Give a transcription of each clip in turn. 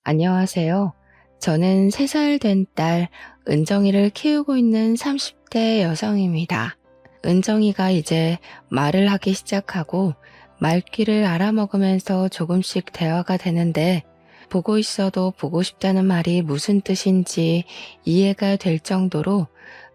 안녕하세요. 저는 3살 된 딸 은정이를 키우고 있는 30대 여성입니다. 은정이가 이제 말을 하기 시작하고 말귀를 알아먹으면서 조금씩 대화가 되는데 보고 있어도 보고 싶다는 말이 무슨 뜻인지 이해가 될 정도로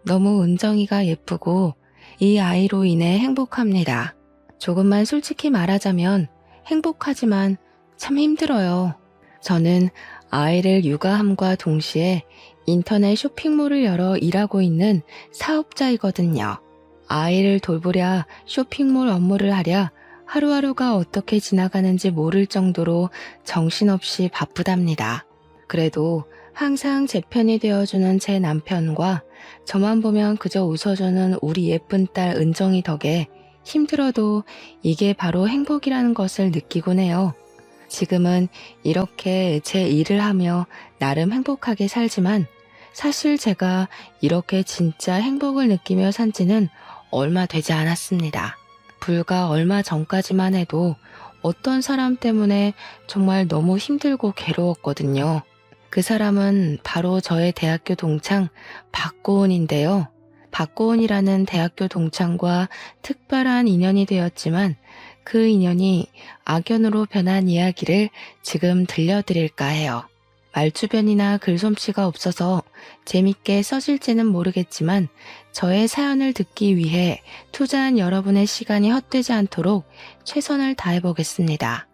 너무 은정이가 예쁘고 이 아이로 인해 행복합니다. 조금만 솔직히 말하자면 행복하지만 참 힘들어요. 저는 아이를 육아함과 동시에 인터넷 쇼핑몰을 열어 일하고 있는 사업자이거든요. 아이를 돌보랴 쇼핑몰 업무를 하랴 하루하루가 어떻게 지나가는지 모를 정도로 정신없이 바쁘답니다. 그래도 항상 제 편이 되어주는 제 남편과 저만 보면 그저 웃어주는 우리 예쁜 딸 은정이 덕에 힘들어도 이게 바로 행복이라는 것을 느끼곤 해요. 지금은 이렇게 제 일을 하며 나름 행복하게 살지만 사실 제가 이렇게 진짜 행복을 느끼며 산 지는 얼마 되지 않았습니다. 불과 얼마 전까지만 해도 어떤 사람 때문에 정말 너무 힘들고 괴로웠거든요. 그 사람은 바로 저의 대학교 동창 박고은인데요. 박고은이라는 대학교 동창과 특별한 인연이 되었지만 그 인연이 악연으로 변한 이야기를 지금 들려드릴까 해요. 말주변이나 글솜씨가 없어서 재밌게 써질지는 모르겠지만 저의 사연을 듣기 위해 투자한 여러분의 시간이 헛되지 않도록 최선을 다해보겠습니다.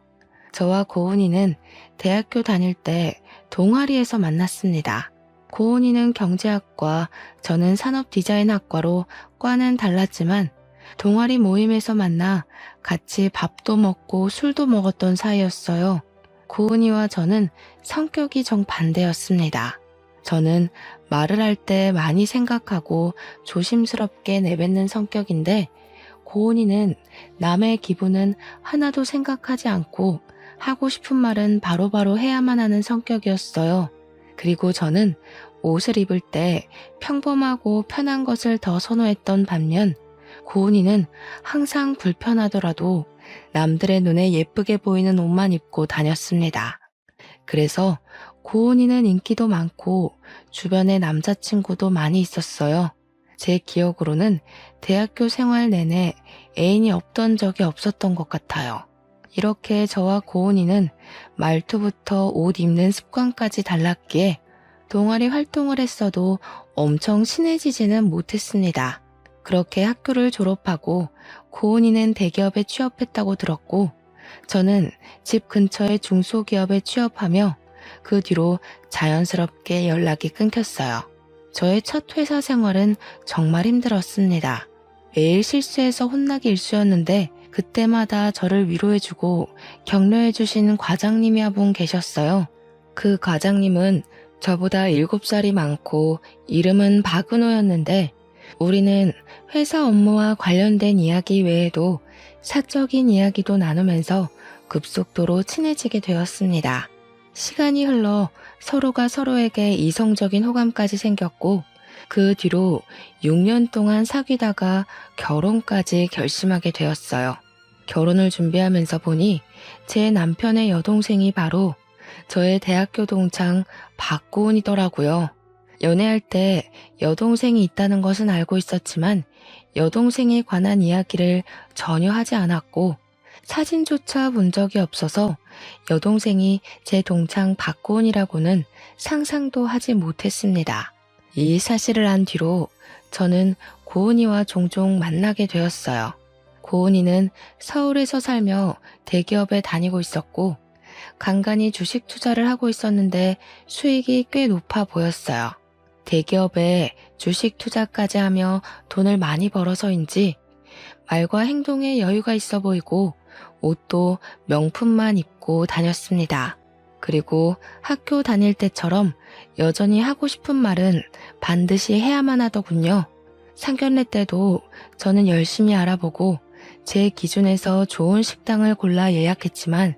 저와 고은이는 대학교 다닐 때 동아리에서 만났습니다. 고은이는 경제학과, 저는 산업디자인학과로 과는 달랐지만 동아리 모임에서 만나 같이 밥도 먹고 술도 먹었던 사이였어요. 고은이와 저는 성격이 정반대였습니다. 저는 말을 할 때 많이 생각하고 조심스럽게 내뱉는 성격인데 고은이는 남의 기분은 하나도 생각하지 않고 하고 싶은 말은 바로바로 해야만 하는 성격이었어요. 그리고 저는 옷을 입을 때 평범하고 편한 것을 더 선호했던 반면 고은이는 항상 불편하더라도 남들의 눈에 예쁘게 보이는 옷만 입고 다녔습니다. 그래서 고은이는 인기도 많고 주변에 남자친구도 많이 있었어요. 제 기억으로는 대학교 생활 내내 애인이 없던 적이 없었던 것 같아요. 이렇게 저와 고은이는 말투부터 옷 입는 습관까지 달랐기에 동아리 활동을 했어도 엄청 친해지지는 못했습니다. 그렇게 학교를 졸업하고 고은이는 대기업에 취업했다고 들었고 저는 집 근처의 중소기업에 취업하며 그 뒤로 자연스럽게 연락이 끊겼어요. 저의 첫 회사 생활은 정말 힘들었습니다. 매일 실수해서 혼나기 일쑤였는데 그때마다 저를 위로해주고 격려해주신 과장님이 한 분 계셨어요. 그 과장님은 저보다 7살이 많고 이름은 박은호였는데 우리는 회사 업무와 관련된 이야기 외에도 사적인 이야기도 나누면서 급속도로 친해지게 되었습니다. 시간이 흘러 서로가 서로에게 이성적인 호감까지 생겼고 그 뒤로 6년 동안 사귀다가 결혼까지 결심하게 되었어요. 결혼을 준비하면서 보니 제 남편의 여동생이 바로 저의 대학교 동창 박고은이더라고요. 연애할 때 여동생이 있다는 것은 알고 있었지만 여동생에 관한 이야기를 전혀 하지 않았고 사진조차 본 적이 없어서 여동생이 제 동창 박고은이라고는 상상도 하지 못했습니다. 이 사실을 안 뒤로 저는 고은이와 종종 만나게 되었어요. 고은이는 서울에서 살며 대기업에 다니고 있었고 간간히 주식 투자를 하고 있었는데 수익이 꽤 높아 보였어요. 대기업에 주식 투자까지 하며 돈을 많이 벌어서인지 말과 행동에 여유가 있어 보이고 옷도 명품만 입고 다녔습니다. 그리고 학교 다닐 때처럼 여전히 하고 싶은 말은 반드시 해야만 하더군요. 상견례 때도 저는 열심히 알아보고 제 기준에서 좋은 식당을 골라 예약했지만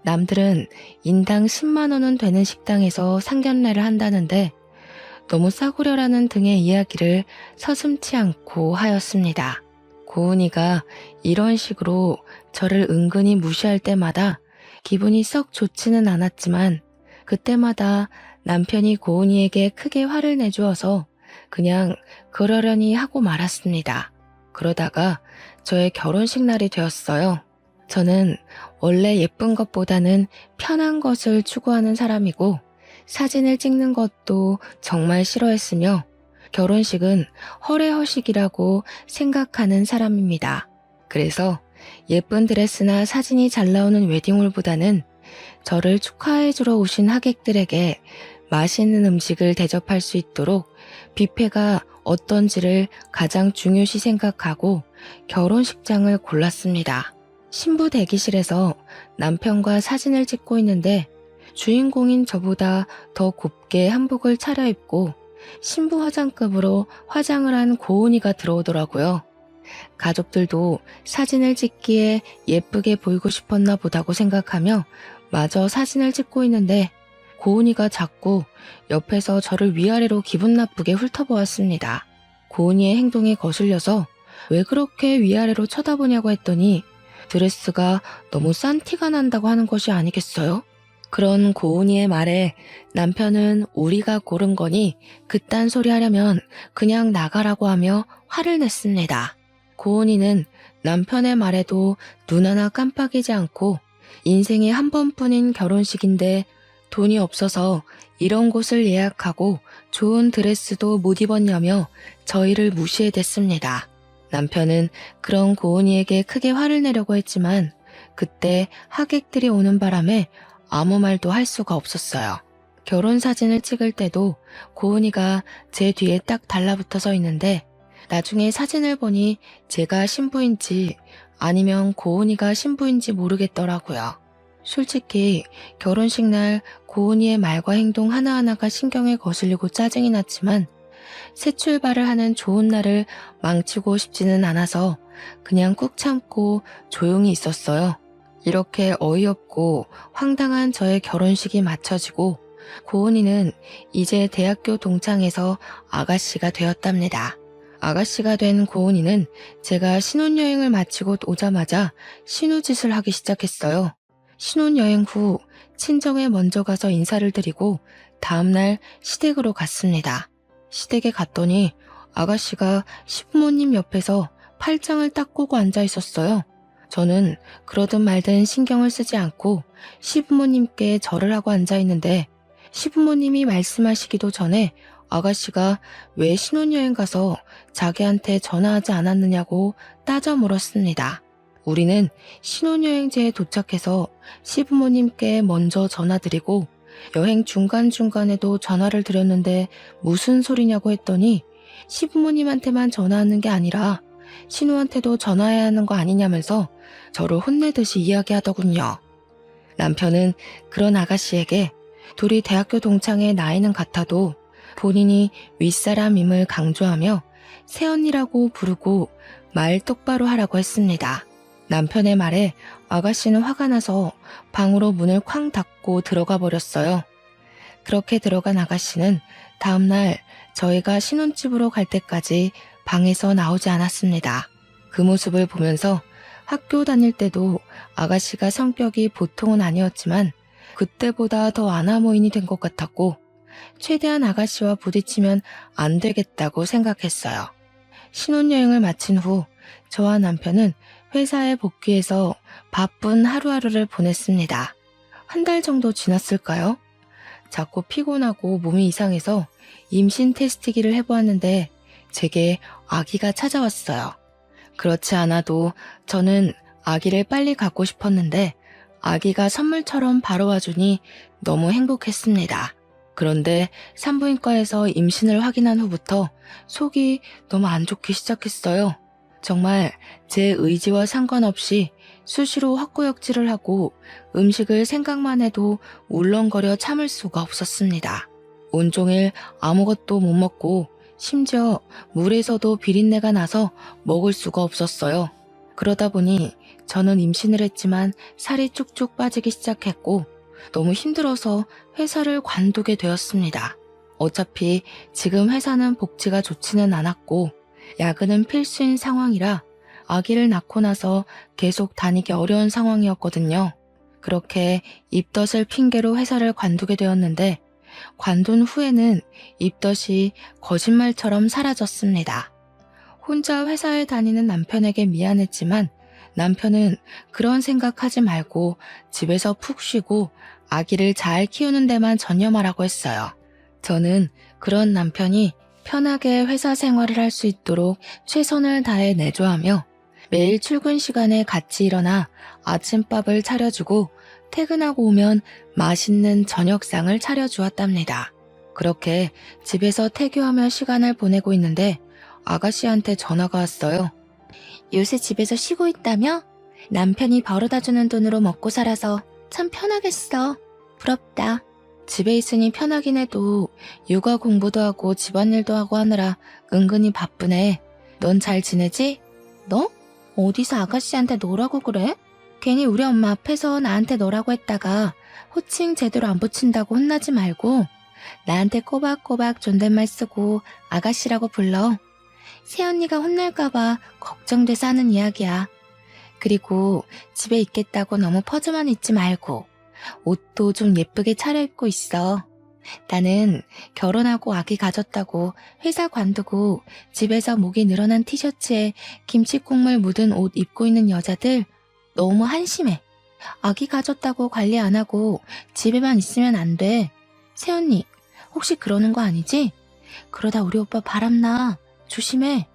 남들은 인당 10만 원은 되는 식당에서 상견례를 한다는데 너무 싸구려라는 등의 이야기를 서슴지 않고 하였습니다. 고은이가 이런 식으로 저를 은근히 무시할 때마다 기분이 썩 좋지는 않았지만 그때마다 남편이 고은이에게 크게 화를 내주어서 그냥 그러려니 하고 말았습니다. 그러다가 저의 결혼식 날이 되었어요. 저는 원래 예쁜 것보다는 편한 것을 추구하는 사람이고 사진을 찍는 것도 정말 싫어했으며 결혼식은 허례허식이라고 생각하는 사람입니다. 그래서 예쁜 드레스나 사진이 잘 나오는 웨딩홀보다는 저를 축하해주러 오신 하객들에게 맛있는 음식을 대접할 수 있도록 뷔페가 어떤지를 가장 중요시 생각하고 결혼식장을 골랐습니다. 신부 대기실에서 남편과 사진을 찍고 있는데 주인공인 저보다 더 곱게 한복을 차려입고 신부 화장급으로 화장을 한 고은이가 들어오더라고요. 가족들도 사진을 찍기에 예쁘게 보이고 싶었나 보다고 생각하며 마저 사진을 찍고 있는데 고은이가 자꾸 옆에서 저를 위아래로 기분 나쁘게 훑어보았습니다. 고은이의 행동에 거슬려서 왜 그렇게 위아래로 쳐다보냐고 했더니 드레스가 너무 싼 티가 난다고 하는 것이 아니겠어요? 그런 고은이의 말에 남편은 우리가 고른 거니 그딴 소리 하려면 그냥 나가라고 하며 화를 냈습니다. 고은이는 남편의 말에도 눈 하나 깜빡이지 않고 인생에 한 번뿐인 결혼식인데 돈이 없어서 이런 곳을 예약하고 좋은 드레스도 못 입었냐며 저희를 무시해댔습니다. 남편은 그런 고은이에게 크게 화를 내려고 했지만 그때 하객들이 오는 바람에 아무 말도 할 수가 없었어요. 결혼 사진을 찍을 때도 고은이가 제 뒤에 딱 달라붙어 서 있는데 나중에 사진을 보니 제가 신부인지 아니면 고은이가 신부인지 모르겠더라고요. 솔직히 결혼식 날 고은이의 말과 행동 하나하나가 신경에 거슬리고 짜증이 났지만 새 출발을 하는 좋은 날을 망치고 싶지는 않아서 그냥 꾹 참고 조용히 있었어요. 이렇게 어이없고 황당한 저의 결혼식이 마쳐지고 고은이는 이제 대학교 동창에서 아가씨가 되었답니다. 아가씨가 된 고은이는 제가 신혼여행을 마치고 오자마자 신우짓을 하기 시작했어요. 신혼여행 후 친정에 먼저 가서 인사를 드리고 다음날 시댁으로 갔습니다. 시댁에 갔더니 아가씨가 시부모님 옆에서 팔짱을 딱 꼬고 앉아 있었어요. 저는 그러든 말든 신경을 쓰지 않고 시부모님께 절을 하고 앉아 있는데 시부모님이 말씀하시기도 전에 아가씨가 왜 신혼여행 가서 자기한테 전화하지 않았느냐고 따져 물었습니다. 우리는 신혼여행지에 도착해서 시부모님께 먼저 전화드리고 여행 중간중간에도 전화를 드렸는데 무슨 소리냐고 했더니 시부모님한테만 전화하는 게 아니라 신우한테도 전화해야 하는 거 아니냐면서 저를 혼내듯이 이야기하더군요. 남편은 그런 아가씨에게 둘이 대학교 동창의 나이는 같아도 본인이 윗사람임을 강조하며 새언니라고 부르고 말 똑바로 하라고 했습니다. 남편의 말에 아가씨는 화가 나서 방으로 문을 쾅 닫고 들어가 버렸어요. 그렇게 들어간 아가씨는 다음날 저희가 신혼집으로 갈 때까지 방에서 나오지 않았습니다. 그 모습을 보면서 학교 다닐 때도 아가씨가 성격이 보통은 아니었지만 그때보다 더 아나무인이 된 것 같았고 최대한 아가씨와 부딪히면 안 되겠다고 생각했어요. 신혼여행을 마친 후 저와 남편은 회사에 복귀해서 바쁜 하루하루를 보냈습니다. 한 달 정도 지났을까요? 자꾸 피곤하고 몸이 이상해서 임신 테스트기를 해보았는데 제게 아기가 찾아왔어요. 그렇지 않아도 저는 아기를 빨리 갖고 싶었는데 아기가 선물처럼 바로 와주니 너무 행복했습니다. 그런데 산부인과에서 임신을 확인한 후부터 속이 너무 안 좋기 시작했어요. 정말 제 의지와 상관없이 수시로 헛구역질을 하고 음식을 생각만 해도 울렁거려 참을 수가 없었습니다. 온종일 아무것도 못 먹고 심지어 물에서도 비린내가 나서 먹을 수가 없었어요. 그러다 보니 저는 임신을 했지만 살이 쭉쭉 빠지기 시작했고 너무 힘들어서 회사를 관두게 되었습니다. 어차피 지금 회사는 복지가 좋지는 않았고 야근은 필수인 상황이라 아기를 낳고 나서 계속 다니기 어려운 상황이었거든요. 그렇게 입덧을 핑계로 회사를 관두게 되었는데 관둔 후에는 입덧이 거짓말처럼 사라졌습니다. 혼자 회사에 다니는 남편에게 미안했지만 남편은 그런 생각하지 말고 집에서 푹 쉬고 아기를 잘 키우는 데만 전념하라고 했어요. 저는 그런 남편이 편하게 회사 생활을 할 수 있도록 최선을 다해 내조하며 매일 출근 시간에 같이 일어나 아침밥을 차려주고 퇴근하고 오면 맛있는 저녁상을 차려주었답니다. 그렇게 집에서 태교하며 시간을 보내고 있는데 아가씨한테 전화가 왔어요. 요새 집에서 쉬고 있다며? 남편이 벌어다주는 돈으로 먹고 살아서 참 편하겠어. 부럽다. 집에 있으니 편하긴 해도 육아 공부도 하고 집안일도 하고 하느라 은근히 바쁘네. 넌 잘 지내지? 너? 어디서 아가씨한테 너라고 그래? 괜히 우리 엄마 앞에서 나한테 너라고 했다가 호칭 제대로 안 붙인다고 혼나지 말고 나한테 꼬박꼬박 존댓말 쓰고 아가씨라고 불러. 새언니가 혼날까봐 걱정돼서 하는 이야기야. 그리고 집에 있겠다고 너무 퍼져만 있지 말고 옷도 좀 예쁘게 차려입고 있어. 나는 결혼하고 아기 가졌다고 회사 관두고 집에서 목이 늘어난 티셔츠에 김치국물 묻은 옷 입고 있는 여자들 너무 한심해. 아기 가졌다고 관리 안 하고 집에만 있으면 안 돼. 새언니, 혹시 그러는 거 아니지? 그러다 우리 오빠 바람나. 조심해.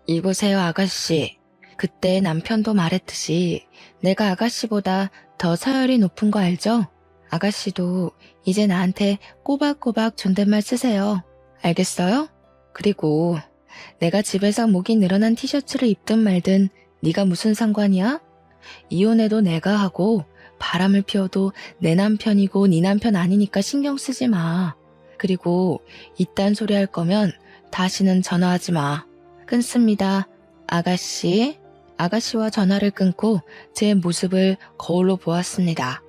이보세요, 아가씨. 그때 남편도 말했듯이 내가 아가씨보다 더 서열이 높은 거 알죠? 아가씨도 이제 나한테 꼬박꼬박 존댓말 쓰세요. 알겠어요? 그리고 내가 집에서 목이 늘어난 티셔츠를 입든 말든 네가 무슨 상관이야? 이혼해도 내가 하고 바람을 피워도 내 남편이고 네 남편 아니니까 신경 쓰지 마. 그리고 이딴 소리 할 거면 다시는 전화하지 마. 끊습니다. 아가씨. 아가씨와 전화를 끊고 제 모습을 거울로 보았습니다.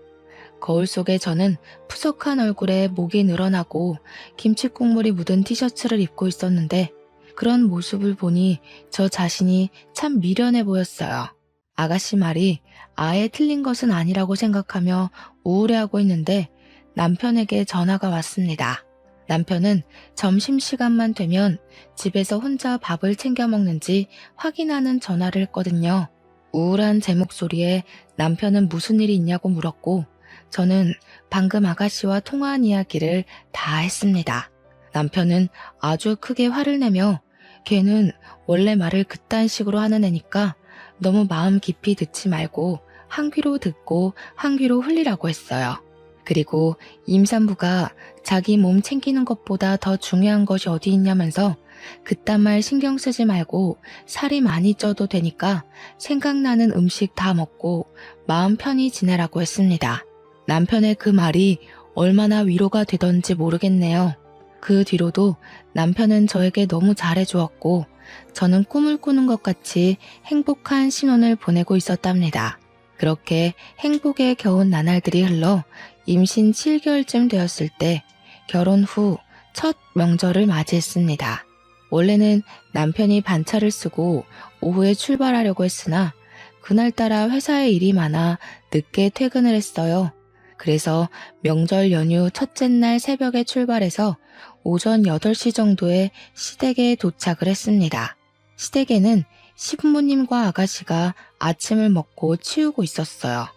거울 속에 저는 푸석한 얼굴에 목이 늘어나고 김치국물이 묻은 티셔츠를 입고 있었는데 그런 모습을 보니 저 자신이 참 미련해 보였어요. 아가씨 말이 아예 틀린 것은 아니라고 생각하며 우울해하고 있는데 남편에게 전화가 왔습니다. 남편은 점심시간만 되면 집에서 혼자 밥을 챙겨 먹는지 확인하는 전화를 했거든요. 우울한 제 목소리에 남편은 무슨 일이 있냐고 물었고 저는 방금 아가씨와 통화한 이야기를 다 했습니다. 남편은 아주 크게 화를 내며 걔는 원래 말을 그딴 식으로 하는 애니까 너무 마음 깊이 듣지 말고 한 귀로 듣고 한 귀로 흘리라고 했어요. 그리고 임산부가 자기 몸 챙기는 것보다 더 중요한 것이 어디 있냐면서 그딴 말 신경 쓰지 말고 살이 많이 쪄도 되니까 생각나는 음식 다 먹고 마음 편히 지내라고 했습니다. 남편의 그 말이 얼마나 위로가 되던지 모르겠네요. 그 뒤로도 남편은 저에게 너무 잘해주었고 저는 꿈을 꾸는 것 같이 행복한 신혼을 보내고 있었답니다. 그렇게 행복에 겨운 나날들이 흘러 임신 7개월쯤 되었을 때 결혼 후 첫 명절을 맞이했습니다. 원래는 남편이 반차를 쓰고 오후에 출발하려고 했으나 그날따라 회사에 일이 많아 늦게 퇴근을 했어요. 그래서 명절 연휴 첫째 날 새벽에 출발해서 오전 8시 정도에 시댁에 도착을 했습니다. 시댁에는 시부모님과 아가씨가 아침을 먹고 치우고 있었어요.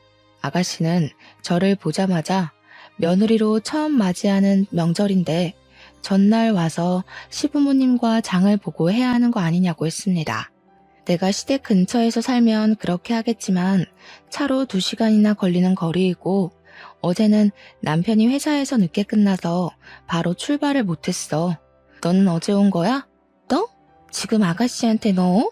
아가씨는 저를 보자마자 며느리로 처음 맞이하는 명절인데 전날 와서 시부모님과 장을 보고 해야 하는 거 아니냐고 했습니다. 내가 시댁 근처에서 살면 그렇게 하겠지만 차로 2시간이나 걸리는 거리이고 어제는 남편이 회사에서 늦게 끝나서 바로 출발을 못했어. 너는 어제 온 거야? 너? 지금 아가씨한테 너?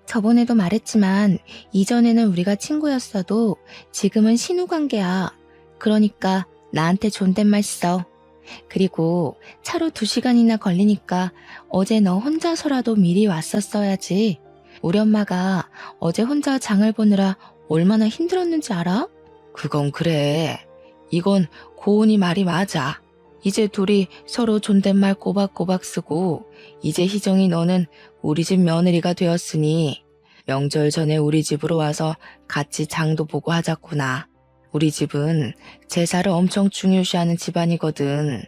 저번에도 말했지만 이전에는 우리가 친구였어도 지금은 신우관계야. 그러니까 나한테 존댓말 써. 그리고 차로 2시간이나 걸리니까 어제 너 혼자서라도 미리 왔었어야지. 우리 엄마가 어제 혼자 장을 보느라 얼마나 힘들었는지 알아? 그건 그래. 이건 고은이 말이 맞아. 이제 둘이 서로 존댓말 꼬박꼬박 쓰고 이제 희정이 너는 우리 집 며느리가 되었으니 명절 전에 우리 집으로 와서 같이 장도 보고 하자꾸나. 우리 집은 제사를 엄청 중요시하는 집안이거든.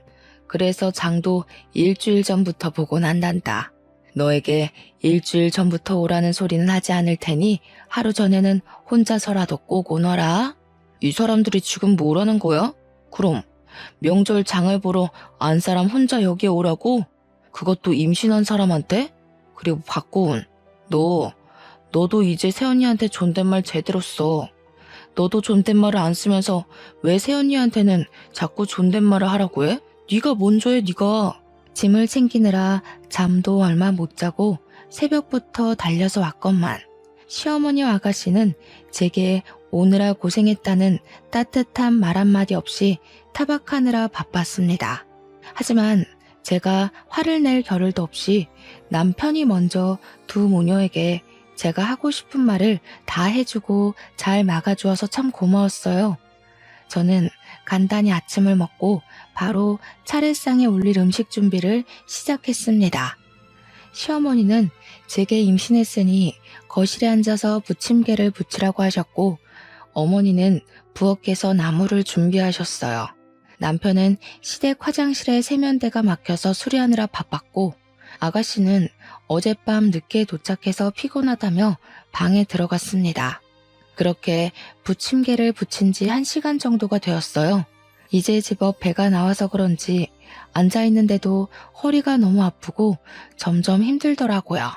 그래서 장도 일주일 전부터 보곤 한단다. 너에게 일주일 전부터 오라는 소리는 하지 않을 테니 하루 전에는 혼자서라도 꼭 오너라. 이 사람들이 지금 뭐라는 거야? 그럼 명절 장을 보러 안 사람 혼자 여기에 오라고? 그것도 임신한 사람한테? 그리고 박고은, 너도 이제 새언니한테 존댓말 제대로 써. 너도 존댓말을 안 쓰면서 왜 새언니한테는 자꾸 존댓말을 하라고 해? 네가 먼저 해, 네가. 짐을 챙기느라 잠도 얼마 못 자고 새벽부터 달려서 왔건만 시어머니와 아가씨는 제게 오느라 고생했다는 따뜻한 말 한마디 없이 타박하느라 바빴습니다. 하지만 제가 화를 낼 겨를도 없이 남편이 먼저 두 모녀에게 제가 하고 싶은 말을 다 해주고 잘 막아주어서 참 고마웠어요. 저는 간단히 아침을 먹고 바로 차례상에 올릴 음식 준비를 시작했습니다. 시어머니는 제게 임신했으니 거실에 앉아서 부침개를 부치라고 하셨고 어머니는 부엌에서 나물을 준비하셨어요. 남편은 시댁 화장실에 세면대가 막혀서 수리하느라 바빴고 아가씨는 어젯밤 늦게 도착해서 피곤하다며 방에 들어갔습니다. 그렇게 부침개를 부친 지 1시간 정도가 되었어요. 이제 제법 배가 나와서 그런지 앉아있는데도 허리가 너무 아프고 점점 힘들더라고요.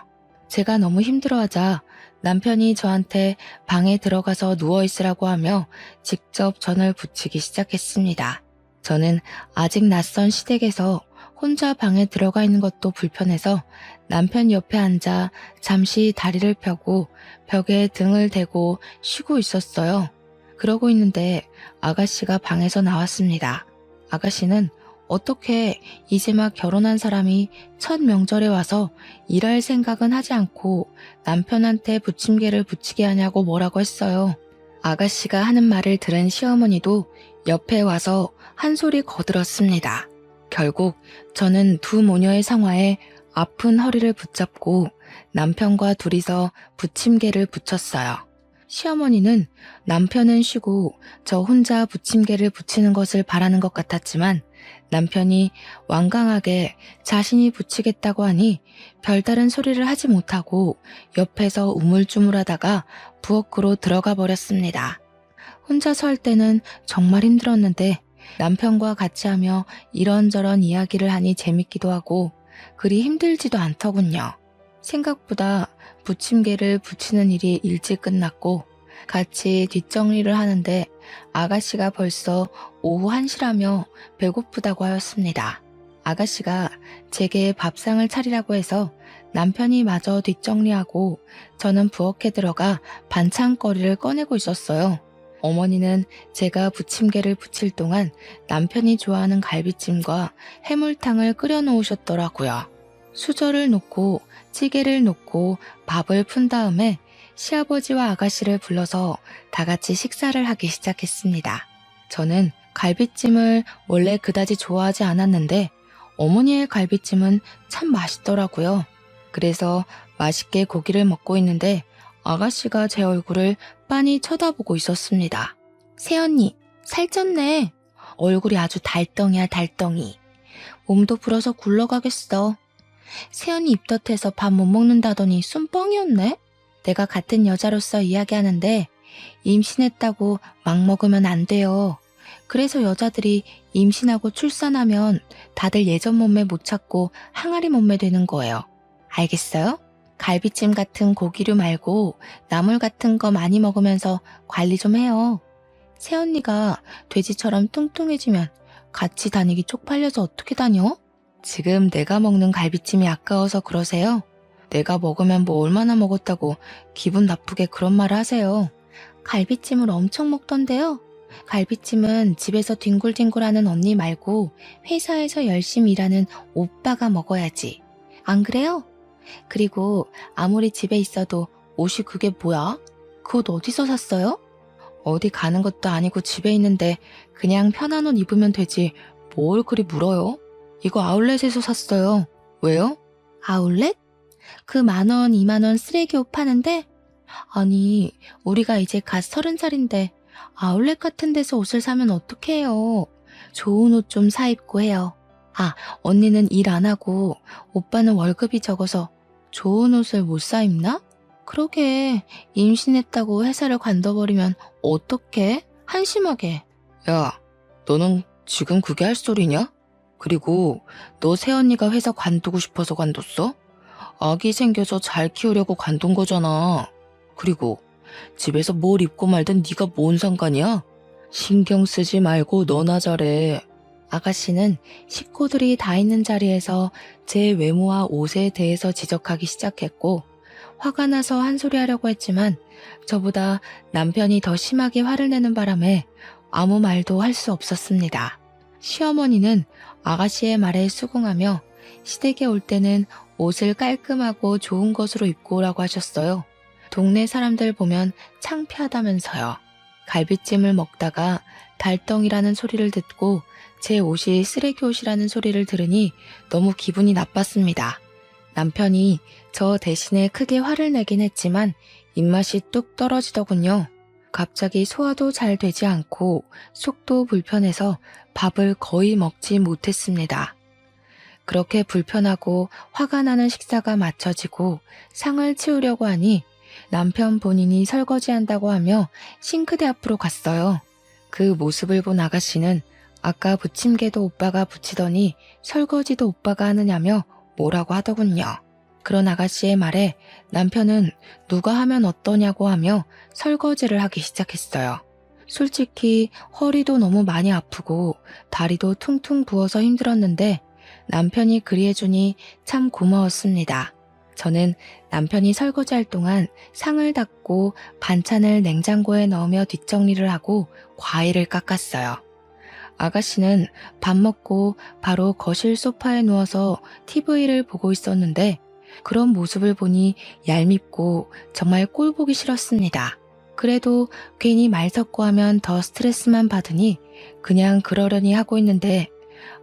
제가 너무 힘들어하자 남편이 저한테 방에 들어가서 누워있으라고 하며 직접 전을 부치기 시작했습니다. 저는 아직 낯선 시댁에서 혼자 방에 들어가 있는 것도 불편해서 남편 옆에 앉아 잠시 다리를 펴고 벽에 등을 대고 쉬고 있었어요. 그러고 있는데 아가씨가 방에서 나왔습니다. 아가씨는 어떻게 이제 막 결혼한 사람이 첫 명절에 와서 일할 생각은 하지 않고 남편한테 부침개를 부치게 하냐고 뭐라고 했어요. 아가씨가 하는 말을 들은 시어머니도 옆에 와서 한 소리 거들었습니다. 결국 저는 두 모녀의 상화에 아픈 허리를 붙잡고 남편과 둘이서 부침개를 부쳤어요. 시어머니는 남편은 쉬고 저 혼자 부침개를 부치는 것을 바라는 것 같았지만 남편이 완강하게 자신이 부치겠다고 하니 별다른 소리를 하지 못하고 옆에서 우물쭈물하다가 부엌으로 들어가 버렸습니다. 혼자서 할 때는 정말 힘들었는데 남편과 같이 하며 이런저런 이야기를 하니 재밌기도 하고 그리 힘들지도 않더군요. 생각보다 부침개를 부치는 일이 일찍 끝났고 같이 뒷정리를 하는데 아가씨가 벌써 오후 1시라며 배고프다고 하였습니다. 아가씨가 제게 밥상을 차리라고 해서 남편이 마저 뒷정리하고 저는 부엌에 들어가 반찬거리를 꺼내고 있었어요. 어머니는 제가 부침개를 부칠 동안 남편이 좋아하는 갈비찜과 해물탕을 끓여 놓으셨더라고요. 수저를 놓고 찌개를 놓고 밥을 푼 다음에 시아버지와 아가씨를 불러서 다 같이 식사를 하기 시작했습니다. 저는 갈비찜을 원래 그다지 좋아하지 않았는데 어머니의 갈비찜은 참 맛있더라고요. 그래서 맛있게 고기를 먹고 있는데 아가씨가 제 얼굴을 빤히 쳐다보고 있었습니다. 새언니, 살쪘네. 얼굴이 아주 달덩이야, 달덩이. 몸도 불어서 굴러가겠어. 새언니 입덧해서 밥 못 먹는다더니 숨 뻥이었네. 내가 같은 여자로서 이야기하는데 임신했다고 막 먹으면 안 돼요. 그래서 여자들이 임신하고 출산하면 다들 예전 몸매 못 찾고 항아리 몸매 되는 거예요. 알겠어요? 갈비찜 같은 고기류 말고 나물 같은 거 많이 먹으면서 관리 좀 해요. 새언니가 돼지처럼 뚱뚱해지면 같이 다니기 쪽팔려서 어떻게 다녀? 지금 내가 먹는 갈비찜이 아까워서 그러세요? 내가 먹으면 뭐 얼마나 먹었다고 기분 나쁘게 그런 말을 하세요. 갈비찜을 엄청 먹던데요. 갈비찜은 집에서 뒹굴뒹굴하는 언니 말고 회사에서 열심히 일하는 오빠가 먹어야지. 안 그래요? 그리고 아무리 집에 있어도 옷이 그게 뭐야? 그 옷 어디서 샀어요? 어디 가는 것도 아니고 집에 있는데 그냥 편한 옷 입으면 되지 뭘 그리 물어요? 이거 아울렛에서 샀어요. 왜요? 아울렛? 그 10,000원, 20,000원 쓰레기 옷 파는데? 아니, 우리가 이제 갓 30살인데 아울렛 같은 데서 옷을 사면 어떡해요. 좋은 옷 좀 사 입고 해요. 아, 언니는 일 안 하고 오빠는 월급이 적어서 좋은 옷을 못 사 입나? 그러게, 임신했다고 회사를 관둬버리면 어떡해? 한심하게. 야, 너는 지금 그게 할 소리냐? 그리고 너 새언니가 회사 관두고 싶어서 관뒀어? 아기 생겨서 잘 키우려고 관둔 거잖아. 그리고 집에서 뭘 입고 말든 네가 뭔 상관이야? 신경 쓰지 말고 너나 잘해. 아가씨는 식구들이 다 있는 자리에서 제 외모와 옷에 대해서 지적하기 시작했고, 화가 나서 한 소리 하려고 했지만 저보다 남편이 더 심하게 화를 내는 바람에 아무 말도 할 수 없었습니다. 시어머니는 아가씨의 말에 수긍하며 시댁에 올 때는 옷을 깔끔하고 좋은 것으로 입고 오라고 하셨어요. 동네 사람들 보면 창피하다면서요. 갈비찜을 먹다가 달덩이라는 소리를 듣고 제 옷이 쓰레기 옷이라는 소리를 들으니 너무 기분이 나빴습니다. 남편이 저 대신에 크게 화를 내긴 했지만 입맛이 뚝 떨어지더군요. 갑자기 소화도 잘 되지 않고 속도 불편해서 밥을 거의 먹지 못했습니다. 그렇게 불편하고 화가 나는 식사가 마쳐지고 상을 치우려고 하니 남편 본인이 설거지한다고 하며 싱크대 앞으로 갔어요. 그 모습을 본 아가씨는 아까 부침개도 오빠가 부치더니 설거지도 오빠가 하느냐며 뭐라고 하더군요. 그런 아가씨의 말에 남편은 누가 하면 어떠냐고 하며 설거지를 하기 시작했어요. 솔직히 허리도 너무 많이 아프고 다리도 퉁퉁 부어서 힘들었는데 남편이 그리 해주니 참 고마웠습니다. 저는 남편이 설거지할 동안 상을 닦고 반찬을 냉장고에 넣으며 뒷정리를 하고 과일을 깎았어요. 아가씨는 밥 먹고 바로 거실 소파에 누워서 TV를 보고 있었는데 그런 모습을 보니 얄밉고 정말 꼴 보기 싫었습니다. 그래도 괜히 말 섞고 하면 더 스트레스만 받으니 그냥 그러려니 하고 있는데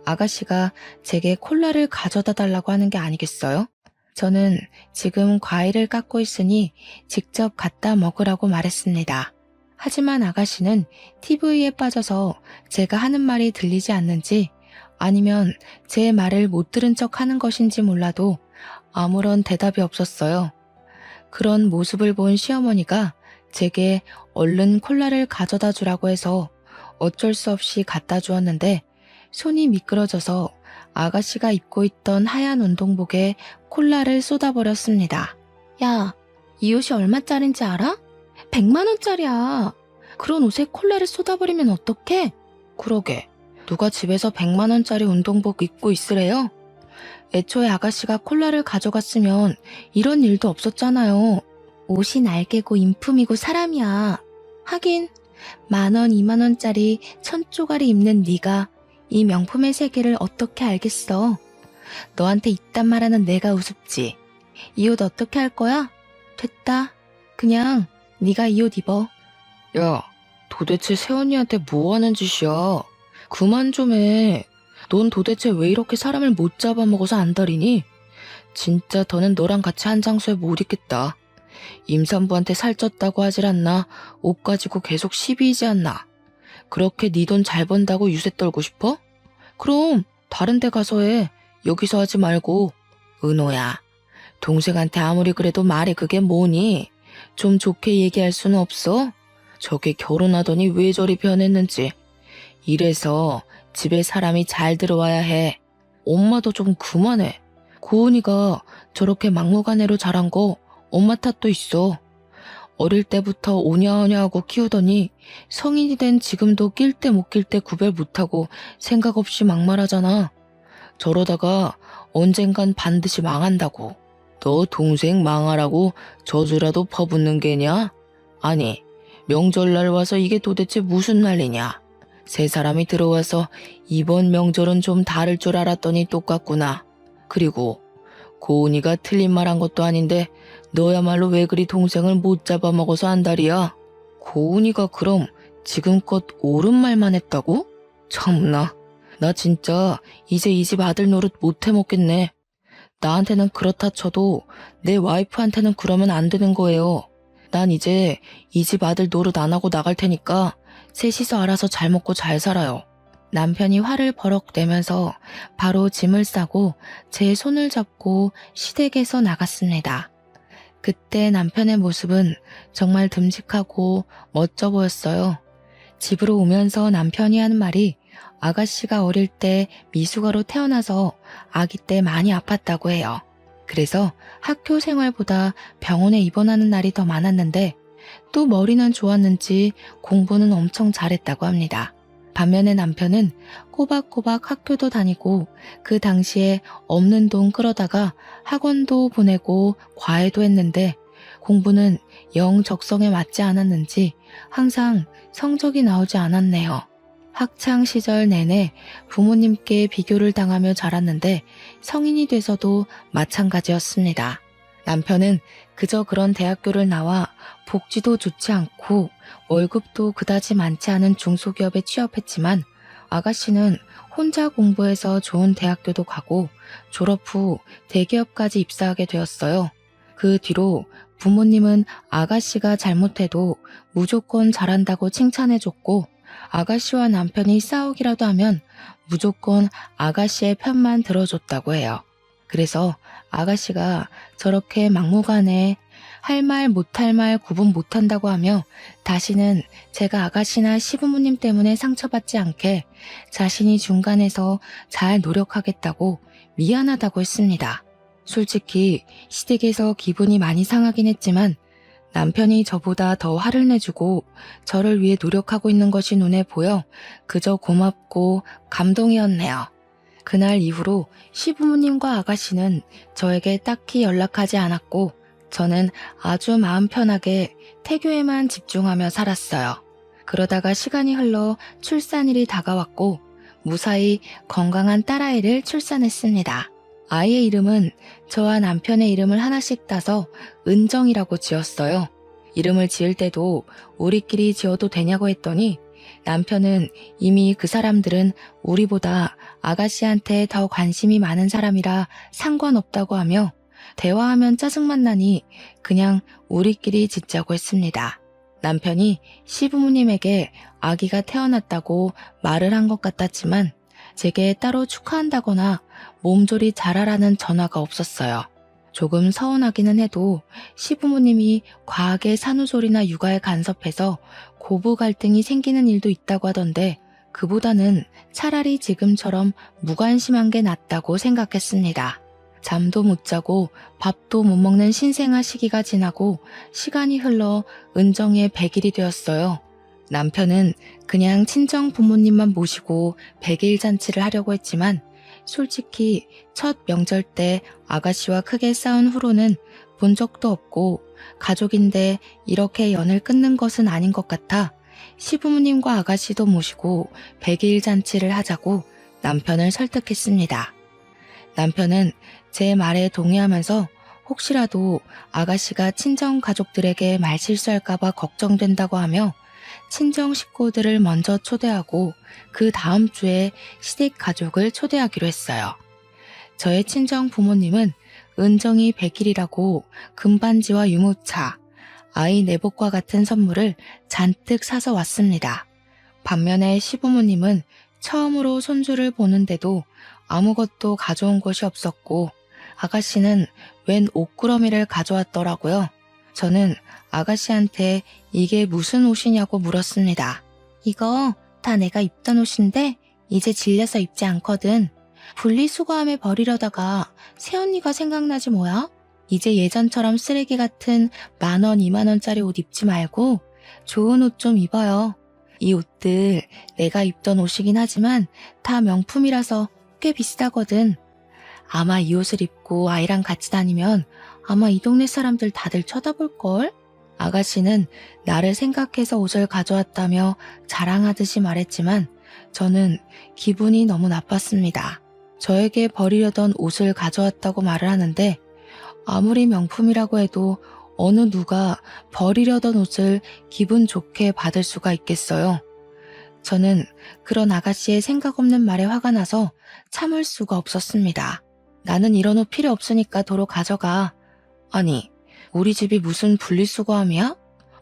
아가씨가 제게 콜라를 가져다 달라고 하는 게 아니겠어요? 저는 지금 과일을 깎고 있으니 직접 갖다 먹으라고 말했습니다. 하지만 아가씨는 TV에 빠져서 제가 하는 말이 들리지 않는지 아니면 제 말을 못 들은 척 하는 것인지 몰라도 아무런 대답이 없었어요. 그런 모습을 본 시어머니가 제게 얼른 콜라를 가져다 주라고 해서 어쩔 수 없이 갖다 주었는데 손이 미끄러져서 아가씨가 입고 있던 하얀 운동복에 콜라를 쏟아버렸습니다. 야, 이 옷이 얼마짜린지 알아? 100만 원짜리야. 그런 옷에 콜라를 쏟아버리면 어떡해? 그러게, 누가 집에서 100만 원짜리 운동복 입고 있으래요? 애초에 아가씨가 콜라를 가져갔으면 이런 일도 없었잖아요. 옷이 날개고 인품이고 사람이야. 하긴 10,000원, 20,000원짜리 1000조가리 입는 네가 이 명품의 세계를 어떻게 알겠어? 너한테 이딴 말하는 내가 우습지. 이 옷 어떻게 할 거야? 됐다. 그냥 네가 이 옷 입어. 야, 도대체 새언니한테 뭐 하는 짓이야? 그만 좀 해. 넌 도대체 왜 이렇게 사람을 못 잡아먹어서 안달이니? 진짜 더는 너랑 같이 한 장소에 못 있겠다. 임산부한테 살쪘다고 하질 않나? 옷 가지고 계속 시비이지 않나? 그렇게 네 돈 잘 번다고 유세 떨고 싶어? 그럼 다른 데 가서 해. 여기서 하지 말고. 은호야, 동생한테 아무리 그래도 말이 그게 뭐니? 좀 좋게 얘기할 수는 없어? 저게 결혼하더니 왜 저리 변했는지. 이래서 집에 사람이 잘 들어와야 해. 엄마도 좀 그만해. 고은이가 저렇게 막무가내로 자란 거 엄마 탓도 있어. 어릴 때부터 오냐오냐 하고 키우더니 성인이 된 지금도 낄 때 못 낄 때 구별 못하고 생각 없이 막말하잖아. 저러다가 언젠간 반드시 망한다고. 너 동생 망하라고 저주라도 퍼붓는 게냐? 아니, 명절날 와서 이게 도대체 무슨 난리냐? 새 사람이 들어와서 이번 명절은 좀 다를 줄 알았더니 똑같구나. 그리고 고은이가 틀린 말 한 것도 아닌데 너야말로 왜 그리 동생을 못 잡아먹어서 안달이야? 고은이가 그럼 지금껏 옳은 말만 했다고? 참나, 나 진짜 이제 이 집 아들 노릇 못 해먹겠네. 나한테는 그렇다 쳐도 내 와이프한테는 그러면 안 되는 거예요. 난 이제 이 집 아들 노릇 안 하고 나갈 테니까 셋이서 알아서 잘 먹고 잘 살아요. 남편이 화를 버럭 내면서 바로 짐을 싸고 제 손을 잡고 시댁에서 나갔습니다. 그때 남편의 모습은 정말 듬직하고 멋져 보였어요. 집으로 오면서 남편이 하는 말이 아가씨가 어릴 때 미숙아로 태어나서 아기 때 많이 아팠다고 해요. 그래서 학교 생활보다 병원에 입원하는 날이 더 많았는데 또 머리는 좋았는지 공부는 엄청 잘했다고 합니다. 반면에 남편은 꼬박꼬박 학교도 다니고 그 당시에 없는 돈 끌어다가 학원도 보내고 과외도 했는데 공부는 영 적성에 맞지 않았는지 항상 성적이 나오지 않았네요. 학창 시절 내내 부모님께 비교를 당하며 자랐는데 성인이 돼서도 마찬가지였습니다. 남편은 그저 그런 대학교를 나와 복지도 좋지 않고 월급도 그다지 많지 않은 중소기업에 취업했지만 아가씨는 혼자 공부해서 좋은 대학교도 가고 졸업 후 대기업까지 입사하게 되었어요. 그 뒤로 부모님은 아가씨가 잘못해도 무조건 잘한다고 칭찬해줬고 아가씨와 남편이 싸우기라도 하면 무조건 아가씨의 편만 들어줬다고 해요. 그래서 아가씨가 저렇게 막무가내 할 말 못할 말 구분 못한다고 하며 다시는 제가 아가씨나 시부모님 때문에 상처받지 않게 자신이 중간에서 잘 노력하겠다고 미안하다고 했습니다. 솔직히 시댁에서 기분이 많이 상하긴 했지만 남편이 저보다 더 화를 내주고 저를 위해 노력하고 있는 것이 눈에 보여 그저 고맙고 감동이었네요. 그날 이후로 시부모님과 아가씨는 저에게 딱히 연락하지 않았고 저는 아주 마음 편하게 태교에만 집중하며 살았어요. 그러다가 시간이 흘러 출산일이 다가왔고 무사히 건강한 딸아이를 출산했습니다. 아이의 이름은 저와 남편의 이름을 하나씩 따서 은정이라고 지었어요. 이름을 지을 때도 우리끼리 지어도 되냐고 했더니 남편은 이미 그 사람들은 우리보다 아가씨한테 더 관심이 많은 사람이라 상관없다고 하며 대화하면 짜증만 나니 그냥 우리끼리 짓자고 했습니다. 남편이 시부모님에게 아기가 태어났다고 말을 한 것 같았지만 제게 따로 축하한다거나 몸조리 잘하라는 전화가 없었어요. 조금 서운하기는 해도 시부모님이 과하게 산후조리나 육아에 간섭해서 고부 갈등이 생기는 일도 있다고 하던데 그보다는 차라리 지금처럼 무관심한 게 낫다고 생각했습니다. 잠도 못 자고 밥도 못 먹는 신생아 시기가 지나고 시간이 흘러 은정이의 100일이 되었어요. 남편은 그냥 친정 부모님만 모시고 100일 잔치를 하려고 했지만 솔직히 첫 명절 때 아가씨와 크게 싸운 후로는 본 적도 없고 가족인데 이렇게 연을 끊는 것은 아닌 것 같아 시부모님과 아가씨도 모시고 100일 잔치를 하자고 남편을 설득했습니다. 남편은 제 말에 동의하면서 혹시라도 아가씨가 친정 가족들에게 말실수할까봐 걱정된다고 하며 친정 식구들을 먼저 초대하고 그 다음 주에 시댁 가족을 초대하기로 했어요. 저의 친정 부모님은 은정이 100일이라고 금반지와 유모차, 아이 내복과 같은 선물을 잔뜩 사서 왔습니다. 반면에 시부모님은 처음으로 손주를 보는데도 아무것도 가져온 것이 없었고 아가씨는 웬 옷구러미를 가져왔더라고요. 저는 아가씨한테 이게 무슨 옷이냐고 물었습니다. 이거 다 내가 입던 옷인데 이제 질려서 입지 않거든. 분리수거함에 버리려다가 새언니가 생각나지 뭐야? 이제 예전처럼 쓰레기 같은 10,000원, 20,000원짜리 옷 입지 말고 좋은 옷 좀 입어요. 이 옷들 내가 입던 옷이긴 하지만 다 명품이라서 꽤 비싸거든. 아마 이 옷을 입고 아이랑 같이 다니면 아마 이 동네 사람들 다들 쳐다볼걸? 아가씨는 나를 생각해서 옷을 가져왔다며 자랑하듯이 말했지만 저는 기분이 너무 나빴습니다. 저에게 버리려던 옷을 가져왔다고 말을 하는데 아무리 명품이라고 해도 어느 누가 버리려던 옷을 기분 좋게 받을 수가 있겠어요. 저는 그런 아가씨의 생각 없는 말에 화가 나서 참을 수가 없었습니다. 나는 이런 옷 필요 없으니까 도로 가져가. 아니, 우리 집이 무슨 분리수거함이야?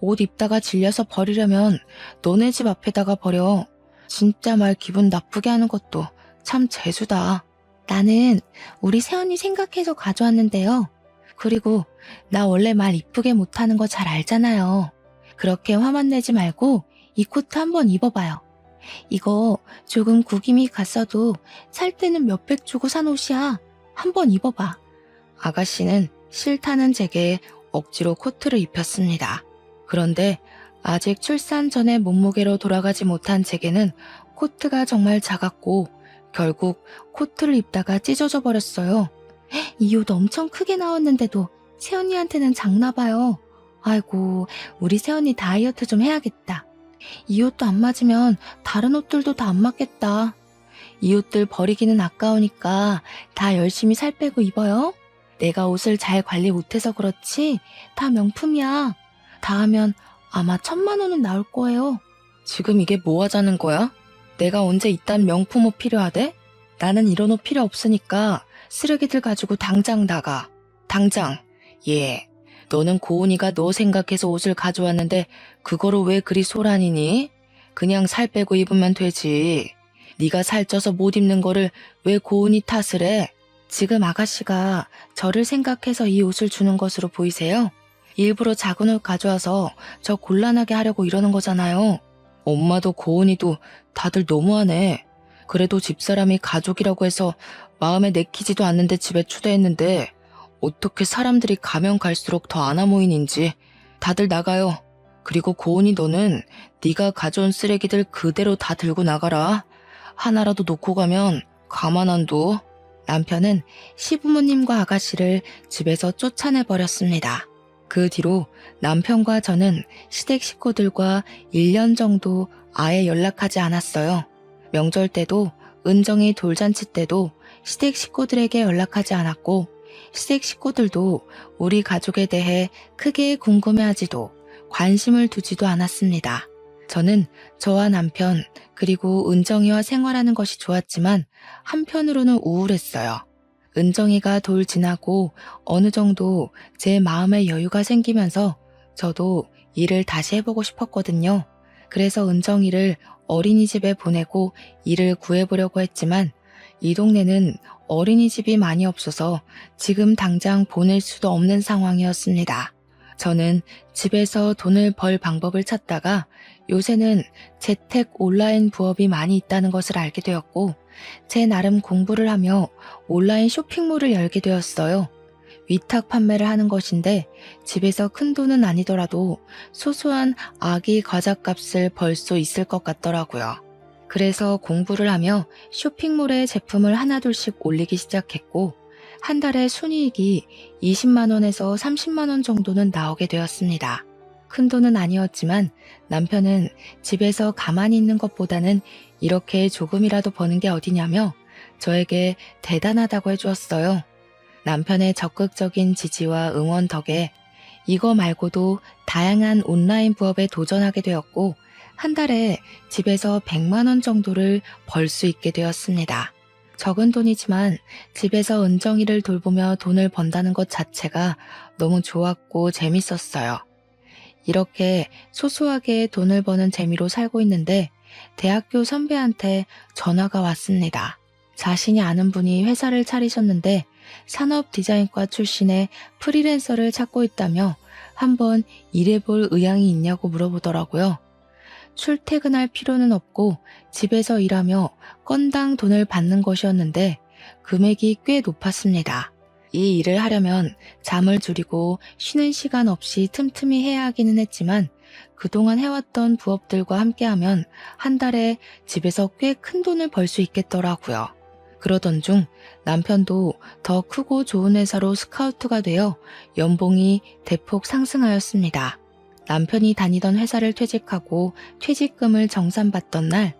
옷 입다가 질려서 버리려면 너네 집 앞에다가 버려. 진짜 말 기분 나쁘게 하는 것도 참 재수다. 나는 우리 새언니 생각해서 가져왔는데요. 그리고 나 원래 말 이쁘게 못하는 거 잘 알잖아요. 그렇게 화만 내지 말고 이 코트 한번 입어봐요. 이거 조금 구김이 갔어도 살 때는 몇백 주고 산 옷이야. 한번 입어봐. 아가씨는 싫다는 제게 억지로 코트를 입혔습니다. 그런데 아직 출산 전에 몸무게로 돌아가지 못한 제게는 코트가 정말 작았고 결국 코트를 입다가 찢어져 버렸어요. 이 옷 엄청 크게 나왔는데도 새언니한테는 작나 봐요. 아이고, 우리 새언니 다이어트 좀 해야겠다. 이 옷도 안 맞으면 다른 옷들도 다 안 맞겠다. 이 옷들 버리기는 아까우니까 다 열심히 살 빼고 입어요. 내가 옷을 잘 관리 못해서 그렇지 다 명품이야. 다 하면 아마 1,000만 원은 나올 거예요. 지금 이게 뭐 하자는 거야? 내가 언제 이딴 명품 옷 필요하대? 나는 이런 옷 필요 없으니까 쓰레기들 가지고 당장 나가. 당장. 예. 너는 고은이가 너 생각해서 옷을 가져왔는데 그거로 왜 그리 소란이니? 그냥 살 빼고 입으면 되지. 네가 살쪄서 못 입는 거를 왜 고은이 탓을 해? 지금 아가씨가 저를 생각해서 이 옷을 주는 것으로 보이세요? 일부러 작은 옷 가져와서 저 곤란하게 하려고 이러는 거잖아요. 엄마도 고은이도 다들 너무하네. 그래도 집사람이 가족이라고 해서 마음에 내키지도 않는데 집에 초대했는데 어떻게 사람들이 가면 갈수록 더 안아 모이는지. 다들 나가요. 그리고 고은이 너는 네가 가져온 쓰레기들 그대로 다 들고 나가라. 하나라도 놓고 가면 가만 안 둬. 남편은 시부모님과 아가씨를 집에서 쫓아내버렸습니다. 그 뒤로 남편과 저는 시댁 식구들과 1년 정도 아예 연락하지 않았어요. 명절 때도 은정이 돌잔치 때도 시댁 식구들에게 연락하지 않았고 시댁 식구들도 우리 가족에 대해 크게 궁금해하지도 관심을 두지도 않았습니다. 저는 저와 남편 그리고 은정이와 생활하는 것이 좋았지만 한편으로는 우울했어요. 은정이가 돌 지나고 어느 정도 제 마음의 여유가 생기면서 저도 일을 다시 해보고 싶었거든요. 그래서 은정이를 어린이집에 보내고 일을 구해보려고 했지만 이 동네는 어린이집이 많이 없어서 지금 당장 보낼 수도 없는 상황이었습니다. 저는 집에서 돈을 벌 방법을 찾다가 요새는 재택 온라인 부업이 많이 있다는 것을 알게 되었고 제 나름 공부를 하며 온라인 쇼핑몰을 열게 되었어요. 위탁 판매를 하는 것인데 집에서 큰 돈은 아니더라도 소소한 아기 과자값을 벌 수 있을 것 같더라고요. 그래서 공부를 하며 쇼핑몰에 제품을 하나둘씩 올리기 시작했고 한 달에 순이익이 20만 원에서 30만 원 정도는 나오게 되었습니다. 큰 돈은 아니었지만 남편은 집에서 가만히 있는 것보다는 이렇게 조금이라도 버는 게 어디냐며 저에게 대단하다고 해주었어요. 남편의 적극적인 지지와 응원 덕에 이거 말고도 다양한 온라인 부업에 도전하게 되었고 한 달에 집에서 100만 원 정도를 벌 수 있게 되었습니다. 적은 돈이지만 집에서 은정이를 돌보며 돈을 번다는 것 자체가 너무 좋았고 재밌었어요. 이렇게 소소하게 돈을 버는 재미로 살고 있는데 대학교 선배한테 전화가 왔습니다. 자신이 아는 분이 회사를 차리셨는데 산업 디자인과 출신의 프리랜서를 찾고 있다며 한번 일해볼 의향이 있냐고 물어보더라고요. 출퇴근할 필요는 없고 집에서 일하며 건당 돈을 받는 것이었는데 금액이 꽤 높았습니다. 이 일을 하려면 잠을 줄이고 쉬는 시간 없이 틈틈이 해야 하기는 했지만 그동안 해왔던 부업들과 함께하면 한 달에 집에서 꽤 큰 돈을 벌 수 있겠더라고요. 그러던 중 남편도 더 크고 좋은 회사로 스카우트가 되어 연봉이 대폭 상승하였습니다. 남편이 다니던 회사를 퇴직하고 퇴직금을 정산받던 날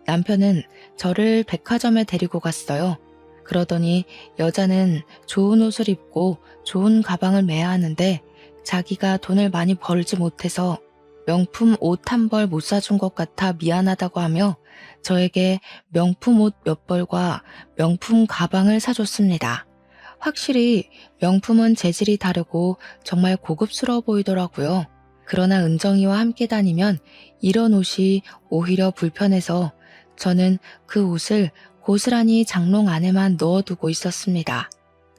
남편은 저를 백화점에 데리고 갔어요. 그러더니 여자는 좋은 옷을 입고 좋은 가방을 매야 하는데 자기가 돈을 많이 벌지 못해서 명품 옷 한 벌 못 사준 것 같아 미안하다고 하며 저에게 명품 옷 몇 벌과 명품 가방을 사줬습니다. 확실히 명품은 재질이 다르고 정말 고급스러워 보이더라고요. 그러나 은정이와 함께 다니면 이런 옷이 오히려 불편해서 저는 그 옷을 고스란히 장롱 안에만 넣어두고 있었습니다.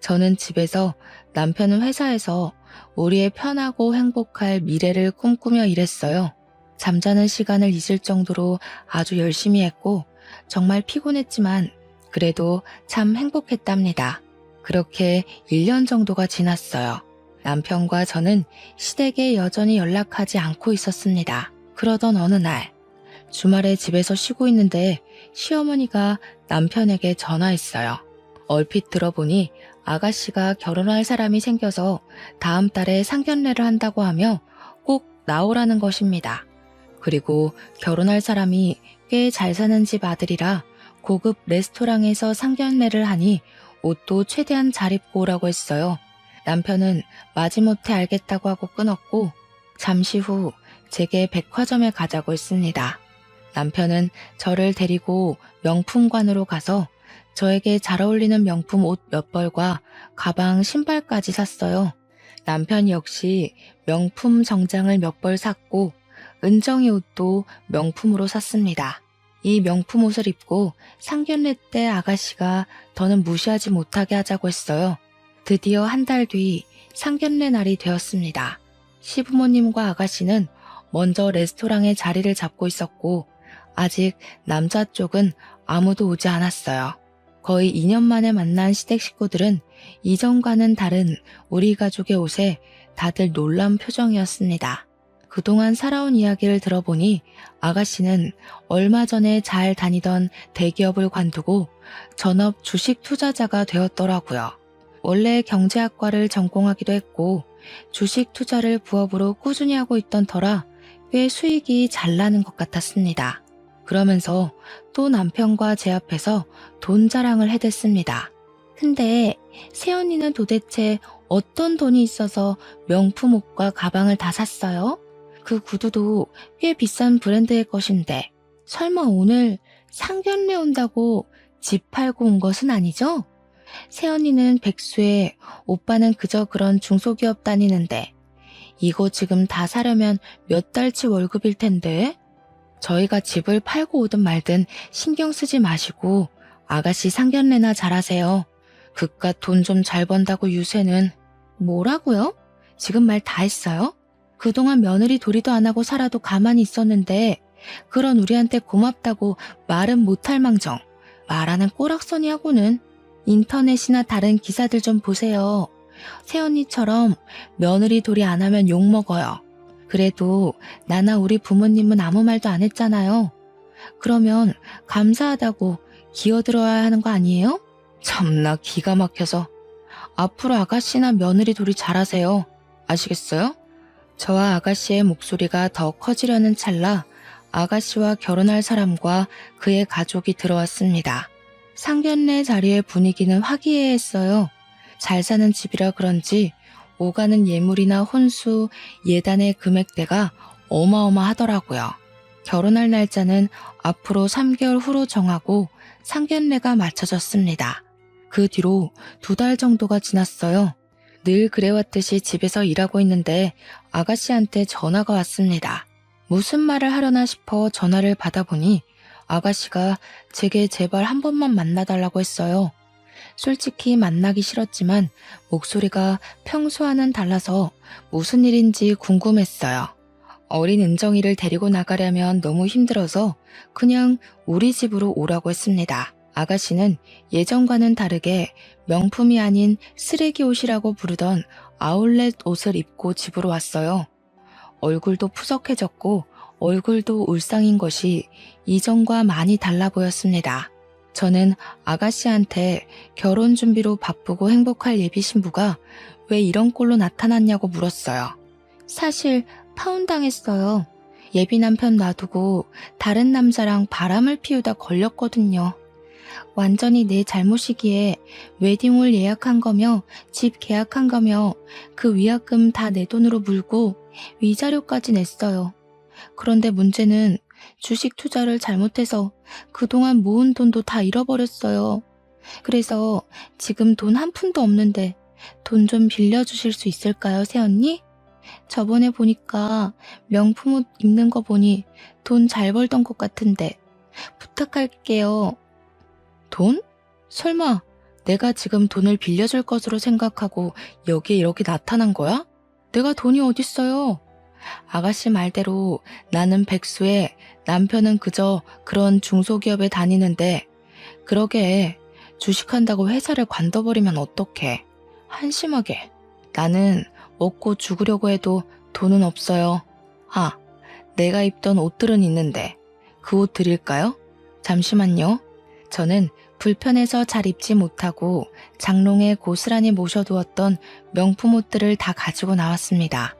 저는 집에서, 남편은 회사에서 우리의 편하고 행복할 미래를 꿈꾸며 일했어요. 잠자는 시간을 잊을 정도로 아주 열심히 했고 정말 피곤했지만 그래도 참 행복했답니다. 그렇게 1년 정도가 지났어요. 남편과 저는 시댁에 여전히 연락하지 않고 있었습니다. 그러던 어느 날 주말에 집에서 쉬고 있는데 시어머니가 남편에게 전화했어요. 얼핏 들어보니 아가씨가 결혼할 사람이 생겨서 다음 달에 상견례를 한다고 하며 꼭 나오라는 것입니다. 그리고 결혼할 사람이 꽤 잘 사는 집 아들이라 고급 레스토랑에서 상견례를 하니 옷도 최대한 잘 입고 오라고 했어요. 남편은 마지못해 알겠다고 하고 끊었고 잠시 후 제게 백화점에 가자고 했습니다. 남편은 저를 데리고 명품관으로 가서 저에게 잘 어울리는 명품 옷 몇 벌과 가방, 신발까지 샀어요. 남편 역시 명품 정장을 몇 벌 샀고 은정이 옷도 명품으로 샀습니다. 이 명품 옷을 입고 상견례 때 아가씨가 더는 무시하지 못하게 하자고 했어요. 드디어 한 달 뒤 상견례 날이 되었습니다. 시부모님과 아가씨는 먼저 레스토랑에 자리를 잡고 있었고 아직 남자 쪽은 아무도 오지 않았어요. 거의 2년 만에 만난 시댁 식구들은 이전과는 다른 우리 가족의 옷에 다들 놀란 표정이었습니다. 그동안 살아온 이야기를 들어보니 아가씨는 얼마 전에 잘 다니던 대기업을 관두고 전업 주식 투자자가 되었더라고요. 원래 경제학과를 전공하기도 했고 주식 투자를 부업으로 꾸준히 하고 있던 터라 꽤 수익이 잘 나는 것 같았습니다. 그러면서 또 남편과 제 앞에서 돈 자랑을 해댔습니다. 근데 새언니는 도대체 어떤 돈이 있어서 명품 옷과 가방을 다 샀어요? 그 구두도 꽤 비싼 브랜드의 것인데 설마 오늘 상견례 온다고 집 팔고 온 것은 아니죠? 새언니는 백수에 오빠는 그저 그런 중소기업 다니는데 이거 지금 다 사려면 몇 달치 월급일 텐데? 저희가 집을 팔고 오든 말든 신경 쓰지 마시고 아가씨 상견례나 잘하세요. 그깟 돈 좀 잘 번다고 유세는. 뭐라고요? 지금 말 다 했어요? 그동안 며느리 도리도 안 하고 살아도 가만히 있었는데 그런 우리한테 고맙다고 말은 못할 망정. 말하는 꼬락서니 하고는. 인터넷이나 다른 기사들 좀 보세요. 새언니처럼 며느리 도리 안 하면 욕먹어요. 그래도 나나 우리 부모님은 아무 말도 안 했잖아요. 그러면 감사하다고 기어들어야 하는 거 아니에요? 참나 기가 막혀서. 앞으로 아가씨나 며느리 도리 잘하세요. 아시겠어요? 저와 아가씨의 목소리가 더 커지려는 찰나 아가씨와 결혼할 사람과 그의 가족이 들어왔습니다. 상견례 자리의 분위기는 화기애애했어요. 잘 사는 집이라 그런지 오가는 예물이나 혼수, 예단의 금액대가 어마어마하더라고요. 결혼할 날짜는 앞으로 3개월 후로 정하고 상견례가 맞춰졌습니다. 그 뒤로 2달 정도가 지났어요. 늘 그래왔듯이 집에서 일하고 있는데 아가씨한테 전화가 왔습니다. 무슨 말을 하려나 싶어 전화를 받아보니 아가씨가 제게 제발 한 번만 만나달라고 했어요. 솔직히 만나기 싫었지만 목소리가 평소와는 달라서 무슨 일인지 궁금했어요. 어린 은정이를 데리고 나가려면 너무 힘들어서 그냥 우리 집으로 오라고 했습니다. 아가씨는 예전과는 다르게 명품이 아닌 쓰레기 옷이라고 부르던 아울렛 옷을 입고 집으로 왔어요. 얼굴도 푸석해졌고 얼굴도 울상인 것이 이전과 많이 달라 보였습니다. 저는 아가씨한테 결혼 준비로 바쁘고 행복할 예비 신부가 왜 이런 꼴로 나타났냐고 물었어요. 사실 파혼당했어요. 예비 남편 놔두고 다른 남자랑 바람을 피우다 걸렸거든요. 완전히 내 잘못이기에 웨딩홀 예약한 거며 집 계약한 거며 그 위약금 다 내 돈으로 물고 위자료까지 냈어요. 그런데 문제는 주식 투자를 잘못해서 그동안 모은 돈도 다 잃어버렸어요. 그래서 지금 돈 한 푼도 없는데 돈 좀 빌려주실 수 있을까요, 새언니? 저번에 보니까 명품 옷 입는 거 보니 돈 잘 벌던 것 같은데 부탁할게요. 돈? 설마 내가 지금 돈을 빌려줄 것으로 생각하고 여기에 이렇게 나타난 거야? 내가 돈이 어딨어요? 아가씨 말대로 나는 백수에 남편은 그저 그런 중소기업에 다니는데 그러게 주식한다고 회사를 관둬버리면 어떡해. 한심하게. 나는 먹고 죽으려고 해도 돈은 없어요. 아, 내가 입던 옷들은 있는데 그 옷 드릴까요? 잠시만요. 저는 불편해서 잘 입지 못하고 장롱에 고스란히 모셔두었던 명품 옷들을 다 가지고 나왔습니다.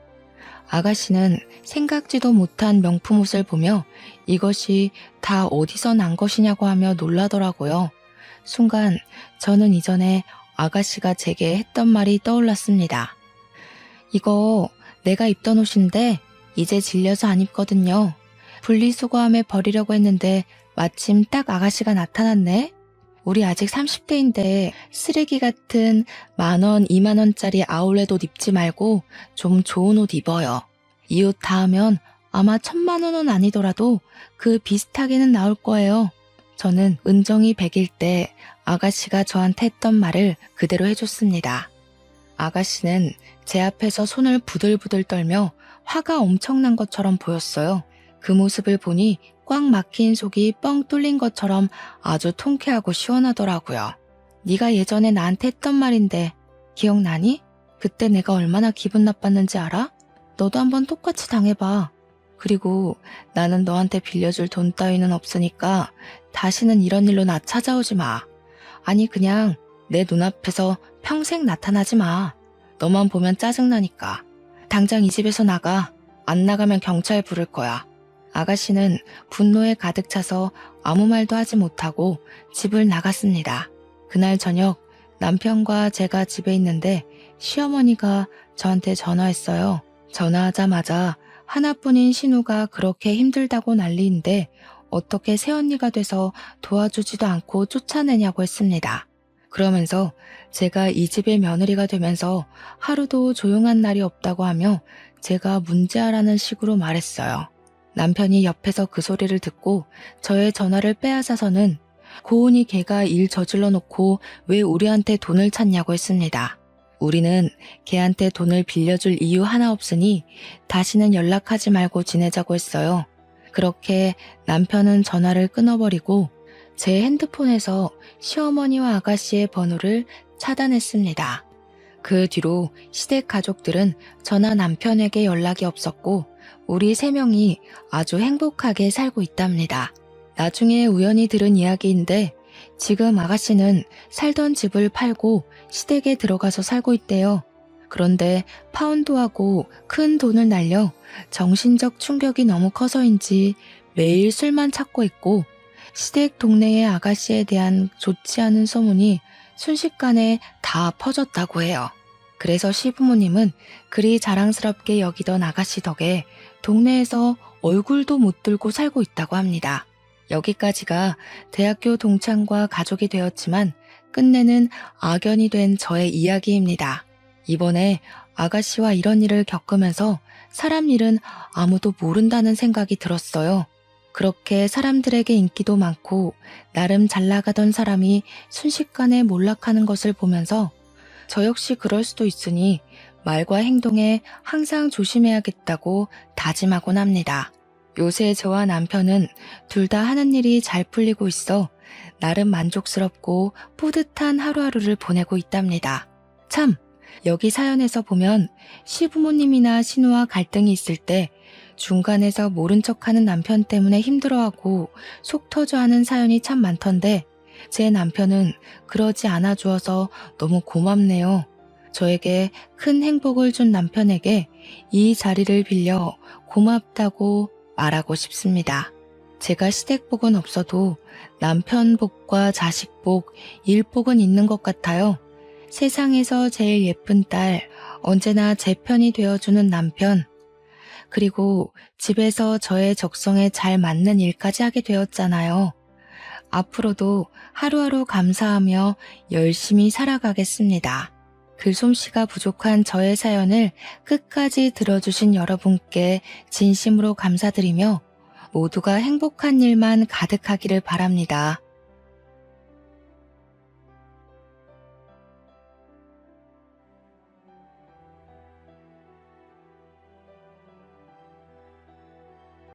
아가씨는 생각지도 못한 명품 옷을 보며 이것이 다 어디서 난 것이냐고 하며 놀라더라고요. 순간 저는 이전에 아가씨가 제게 했던 말이 떠올랐습니다. 이거 내가 입던 옷인데 이제 질려서 안 입거든요. 분리수거함에 버리려고 했는데 마침 딱 아가씨가 나타났네. 우리 아직 30대인데 쓰레기 같은 10,000원, 20,000원짜리 아울렛 옷 입지 말고 좀 좋은 옷 입어요. 이 옷 다 하면 아마 1,000,000원은 아니더라도 그 비슷하게는 나올 거예요. 저는 은정이 100일 때 아가씨가 저한테 했던 말을 그대로 해줬습니다. 아가씨는 제 앞에서 손을 부들부들 떨며 화가 엄청난 것처럼 보였어요. 그 모습을 보니 꽉 막힌 속이 뻥 뚫린 것처럼 아주 통쾌하고 시원하더라고요. 네가 예전에 나한테 했던 말인데 기억나니? 그때 내가 얼마나 기분 나빴는지 알아? 너도 한번 똑같이 당해봐. 그리고 나는 너한테 빌려줄 돈 따위는 없으니까 다시는 이런 일로 나 찾아오지 마. 아니 그냥 내 눈앞에서 평생 나타나지 마. 너만 보면 짜증나니까. 당장 이 집에서 나가. 안 나가면 경찰 부를 거야. 아가씨는 분노에 가득 차서 아무 말도 하지 못하고 집을 나갔습니다. 그날 저녁 남편과 제가 집에 있는데 시어머니가 저한테 전화했어요. 전화하자마자 하나뿐인 신우가 그렇게 힘들다고 난리인데 어떻게 새언니가 돼서 도와주지도 않고 쫓아내냐고 했습니다. 그러면서 제가 이 집의 며느리가 되면서 하루도 조용한 날이 없다고 하며 제가 문제아라는 식으로 말했어요. 남편이 옆에서 그 소리를 듣고 저의 전화를 빼앗아서는 고은이 걔가 일 저질러 놓고 왜 우리한테 돈을 찾냐고 했습니다. 우리는 걔한테 돈을 빌려줄 이유 하나 없으니 다시는 연락하지 말고 지내자고 했어요. 그렇게 남편은 전화를 끊어버리고 제 핸드폰에서 시어머니와 아가씨의 번호를 차단했습니다. 그 뒤로 시댁 가족들은 저나 남편에게 연락이 없었고 우리 3명이 아주 행복하게 살고 있답니다. 나중에 우연히 들은 이야기인데 지금 아가씨는 살던 집을 팔고 시댁에 들어가서 살고 있대요. 그런데 파혼도하고 큰 돈을 날려 정신적 충격이 너무 커서인지 매일 술만 찾고 있고 시댁 동네의 아가씨에 대한 좋지 않은 소문이 순식간에 다 퍼졌다고 해요. 그래서 시부모님은 그리 자랑스럽게 여기던 아가씨 덕에 동네에서 얼굴도 못 들고 살고 있다고 합니다. 여기까지가 대학교 동창과 가족이 되었지만 끝내는 악연이 된 저의 이야기입니다. 이번에 아가씨와 이런 일을 겪으면서 사람 일은 아무도 모른다는 생각이 들었어요. 그렇게 사람들에게 인기도 많고 나름 잘 나가던 사람이 순식간에 몰락하는 것을 보면서 저 역시 그럴 수도 있으니 말과 행동에 항상 조심해야겠다고 다짐하곤 합니다. 요새 저와 남편은 둘 다 하는 일이 잘 풀리고 있어 나름 만족스럽고 뿌듯한 하루하루를 보내고 있답니다. 참, 여기 사연에서 보면 시부모님이나 신우와 갈등이 있을 때 중간에서 모른 척하는 남편 때문에 힘들어하고 속 터져하는 사연이 참 많던데 제 남편은 그러지 않아 주어서 너무 고맙네요. 저에게 큰 행복을 준 남편에게 이 자리를 빌려 고맙다고 말하고 싶습니다. 제가 시댁복은 없어도 남편 복과 자식 복, 일 복은 있는 것 같아요. 세상에서 제일 예쁜 딸, 언제나 제 편이 되어주는 남편, 그리고 집에서 저의 적성에 잘 맞는 일까지 하게 되었잖아요. 앞으로도 하루하루 감사하며 열심히 살아가겠습니다. 글솜씨가 부족한 저의 사연을 끝까지 들어주신 여러분께 진심으로 감사드리며 모두가 행복한 일만 가득하기를 바랍니다.